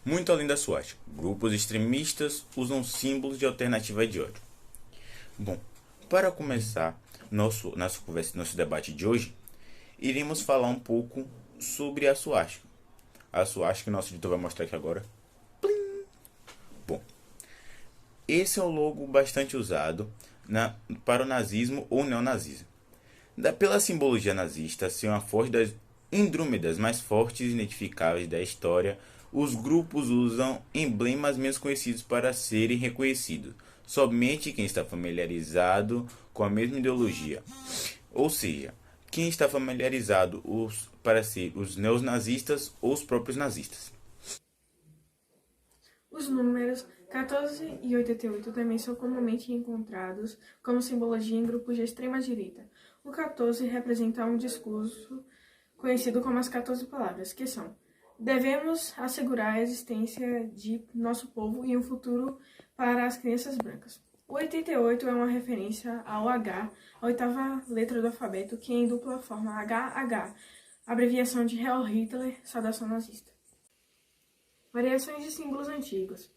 muito além da suástica. Grupos extremistas usam símbolos de alternativa de ódio. Bom, para começar nossa conversa, nosso debate de hoje, iremos falar um pouco sobre a suástica. A suástica, nosso editor vai mostrar aqui agora. Plim! Bom, esse é o logo bastante usado para o nazismo ou neonazismo. Pela simbologia nazista ser uma força das indrúmedas mais fortes e identificáveis da história, os grupos usam emblemas menos conhecidos para serem reconhecidos. Somente quem está familiarizado com a mesma ideologia. Ou seja, quem está familiarizado para ser os neonazistas ou os próprios nazistas. Os números 14 e 88 também são comumente encontrados como simbologia em grupos de extrema-direita. O 14 representa um discurso conhecido como as 14 palavras, que são: devemos assegurar a existência de nosso povo e um futuro para as crianças brancas. O 88 é uma referência ao H, a oitava letra do alfabeto, que em dupla forma HH, abreviação de Heil Hitler, saudação nazista. Variações de símbolos antigos.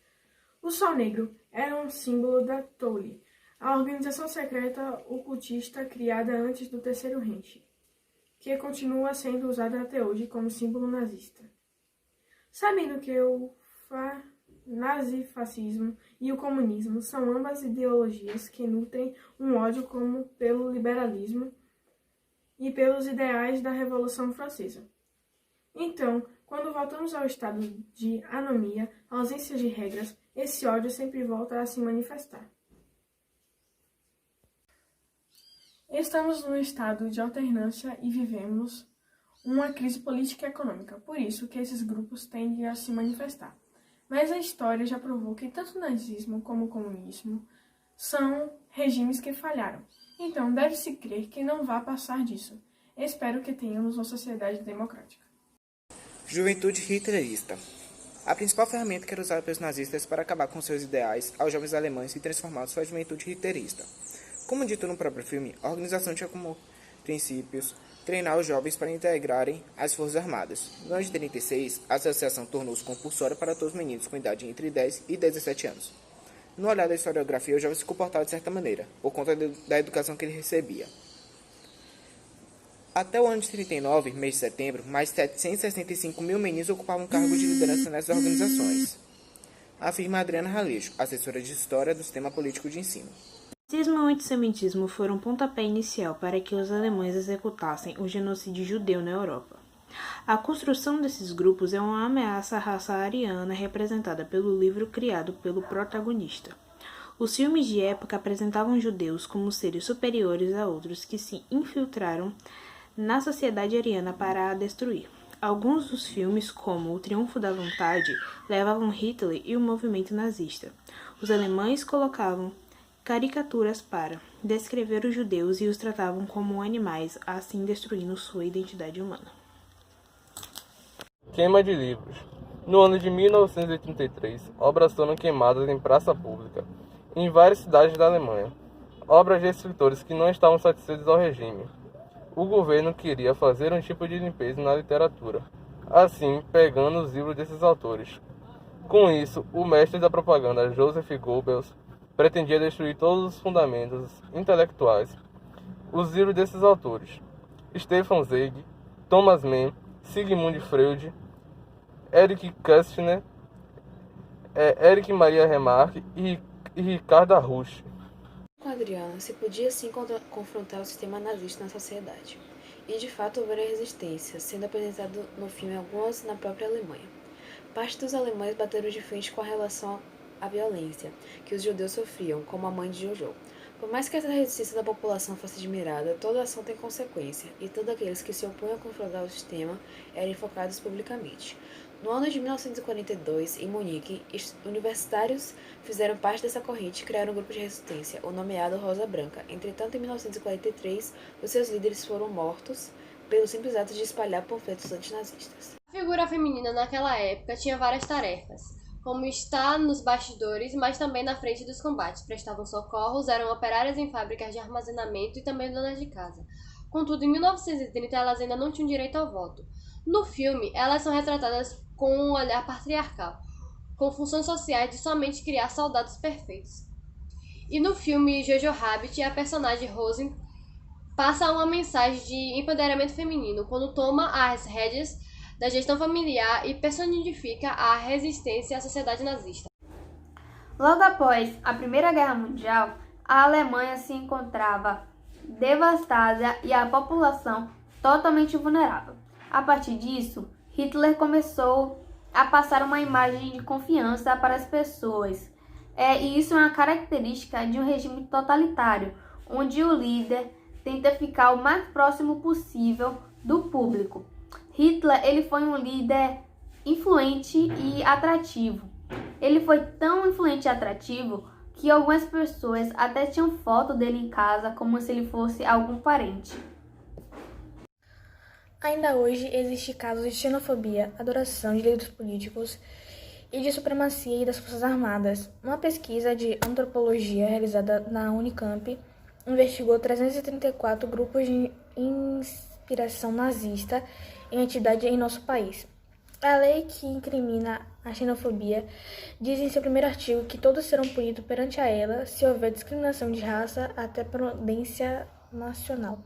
O Sol Negro era um símbolo da Tole, a organização secreta ocultista criada antes do Terceiro Reich, que continua sendo usada até hoje como símbolo nazista. Sabendo que o nazifascismo e o comunismo são ambas ideologias que nutrem um ódio como pelo liberalismo e pelos ideais da Revolução Francesa. Então, quando voltamos ao estado de anomia, ausência de regras, esse ódio sempre volta a se manifestar. Estamos num estado de alternância e vivemos uma crise política e econômica, por isso que esses grupos tendem a se manifestar. Mas a história já provou que tanto o nazismo como o comunismo são regimes que falharam. Então, deve-se crer que não vá passar disso. Espero que tenhamos uma sociedade democrática. Juventude hitlerista. A principal ferramenta que era usada pelos nazistas para acabar com seus ideais aos jovens alemães e transformar sua juventude hitlerista. Como dito no próprio filme, a organização tinha como princípios treinar os jovens para integrarem as Forças Armadas. No ano de 1936, a associação tornou-se compulsória para todos os meninos com idade entre 10 e 17 anos. No olhar da historiografia, o jovem se comportava de certa maneira, por conta da educação que ele recebia. Até o ano de 1939, mês de setembro, mais de 765 mil meninos ocupavam cargos de liderança nessas organizações, afirma Adriana Ralejo, assessora de História do Sistema Político de Ensino. O nazismo e o antissemitismo foram um pontapé inicial para que os alemães executassem o genocídio judeu na Europa. A construção desses grupos é uma ameaça à raça ariana representada pelo livro criado pelo protagonista. Os filmes de época apresentavam judeus como seres superiores a outros que se infiltraram na sociedade ariana para a destruir. Alguns dos filmes, como O Triunfo da Vontade, levavam Hitler e o movimento nazista. Os alemães colocavam caricaturas para descrever os judeus e os tratavam como animais, assim destruindo sua identidade humana. Queima de livros. No ano de 1933, obras foram queimadas em praça pública, em várias cidades da Alemanha. Obras de escritores que não estavam satisfeitos ao regime. O governo queria fazer um tipo de limpeza na literatura, assim pegando os livros desses autores. Com isso, o mestre da propaganda Joseph Goebbels pretendia destruir todos os fundamentos intelectuais. Os livros desses autores, Stefan Zweig, Thomas Mann, Sigmund Freud, Erich Kästner, Erich Maria Remarque e Ricardo Rusch. Com Adriana, se podia sim confrontar o sistema nazista na sociedade. E de fato houveram resistência, sendo apresentado no filme algumas na própria Alemanha. Parte dos alemães bateram de frente com a relação à violência que os judeus sofriam, como a mãe de Jojo. Por mais que essa resistência da população fosse admirada, toda ação tem consequência, e todos aqueles que se opunham a confrontar o sistema eram enfocados publicamente. No ano de 1942, em Munique, universitários fizeram parte dessa corrente e criaram um grupo de resistência, o nomeado Rosa Branca. Entretanto, em 1943, os seus líderes foram mortos pelo simples ato de espalhar panfletos antinazistas. A figura feminina naquela época tinha várias tarefas, como estar nos bastidores, mas também na frente dos combates. Prestavam socorros, eram operárias em fábricas de armazenamento e também donas de casa. Contudo, em 1930, elas ainda não tinham direito ao voto. No filme, elas são retratadas com um olhar patriarcal. com funções sociais de somente criar soldados perfeitos. E no filme Jojo Rabbit, a personagem Rose passa uma mensagem de empoderamento feminino quando toma as rédeas da gestão familiar e personifica a resistência à sociedade nazista. Logo após a Primeira Guerra Mundial, a Alemanha se encontrava devastada e a população totalmente vulnerável. A partir disso, Hitler começou a passar uma imagem de confiança para as pessoas. E isso é uma característica de um regime totalitário, onde o líder tenta ficar o mais próximo possível do público. Hitler ele foi um líder influente e atrativo. Ele foi tão influente e atrativo que algumas pessoas até tinham foto dele em casa como se ele fosse algum parente. Ainda hoje existem casos de xenofobia, adoração de líderes políticos e de supremacia das Forças Armadas. Uma pesquisa de antropologia realizada na Unicamp investigou 334 grupos de inspiração nazista em atividade em nosso país. A lei que incrimina a xenofobia diz em seu primeiro artigo que todos serão punidos perante a ela se houver discriminação de raça até prudência nacional.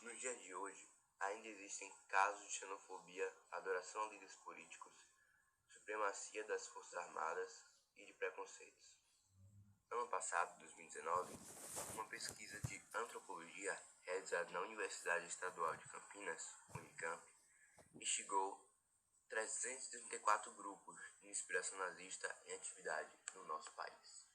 No dia de hoje, ainda existem casos de xenofobia, adoração a líderes políticos, supremacia das Forças Armadas e de preconceitos. Ano passado, 2019, uma pesquisa de antropologia realizada na Universidade Estadual de Campinas, Unicamp, investigou 334 grupos de inspiração nazista em atividade no nosso país.